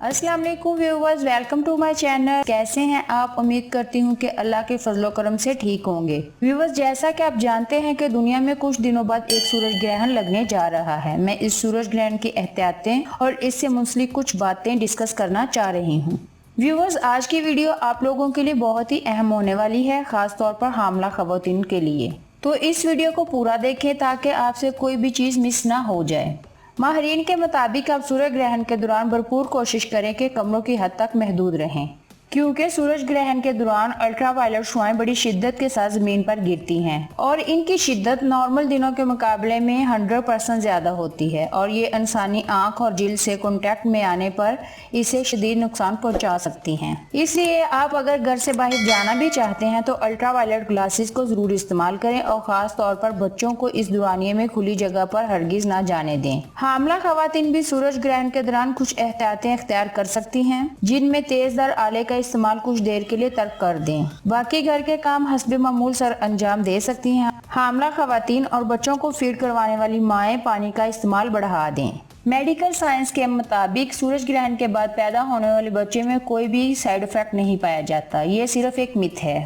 अस्सलाम वालेकुम viewers, welcome to my channel. कैसे हैं आप? उम्मीद करती हूँ कि अल्लाह के फजलो करम से ठीक होंगे। व्यूअर्स, जैसा कि आप जानते हैं कि दुनिया में कुछ दिनों बाद एक सूरज ग्रहण लगने जा रहा है। मैं इस सूरज ग्रहण की एहतियातें और इससे मुंसलिक कुछ बातें डिस्कस करना चाह रही हूँ। व्यूअर्स, आज की वीडियो आप लोगों के लिए बहुत ही अहम होने वाली है, खास तौर पर हामला खवातीन के लिए। तो इस वीडियो को पूरा देखें ताकि आपसे कोई भी चीज मिस ना हो जाए। माहिरीन के मुताबिक आप सूरज ग्रहण के दौरान भरपूर कोशिश करें कि कमरों की हद तक महदूद रहें, क्योंकि सूरज ग्रहण के दौरान अल्ट्रावायलेट शुआएं बड़ी शिद्दत के साथ जमीन पर गिरती हैं और इनकी शिद्दत नॉर्मल दिनों के मुकाबले में 100% ज्यादा होती है और ये इंसानी आंख और जिल्द से कांटेक्ट में आने पर इसे शदीद नुकसान पहुंचा सकती हैं। इसलिए आप अगर घर से बाहर जाना भी चाहते हैं तो अल्ट्रावायलेट ग्लासेस को जरूर इस्तेमाल करें और खास तौर पर बच्चों को इस दौरानिये में खुली जगह पर हरगिज ना जाने दें। हामला खवातीन भी सूरज ग्रहण के दौरान कुछ एहतियातें इख्तियार कर सकती हैं, जिनमें तेजदार आले का इस्तेमाल कुछ देर के लिए तर्क कर दें। बाकी घर के काम हस्बे मामूल सर अंजाम दे सकती हैं। हामला खवातीन और बच्चों को फीड करवाने वाली माएँ पानी का इस्तेमाल बढ़ा दें। मेडिकल साइंस के मुताबिक सूरज ग्रहण के बाद पैदा होने वाले बच्चे में कोई भी साइड इफेक्ट नहीं पाया जाता। ये सिर्फ एक मिथ है,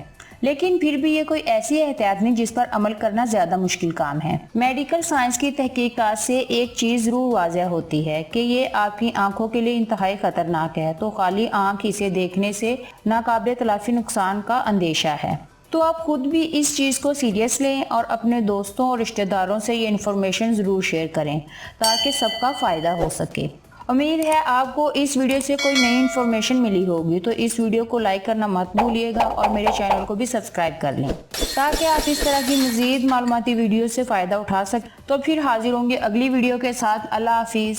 लेकिन फिर भी ये कोई ऐसी एहतियात नहीं जिस पर अमल करना ज्यादा मुश्किल काम है। मेडिकल साइंस की तहकीकात से एक चीज जरूर वाज़ेह होती है कि ये आपकी आंखों के लिए इंतहाई खतरनाक है, तो खाली आंख इसे देखने से नाकाबिल तलाफी नुकसान का अंदेशा है। तो आप खुद भी इस चीज को सीरियस लें और अपने दोस्तों और रिश्तेदारों से ये इन्फॉर्मेशन जरूर शेयर करें ताकि सबका फायदा हो सके। उम्मीद है आपको इस वीडियो से कोई नई इन्फॉर्मेशन मिली होगी, तो इस वीडियो को लाइक करना मत भूलिएगा और मेरे चैनल को भी सब्सक्राइब कर लें ताकि आप इस तरह की मजीद मालूमाती वीडियो से फ़ायदा उठा सकें। तो फिर हाजिर होंगे अगली वीडियो के साथ। अल्लाह हाफिज़।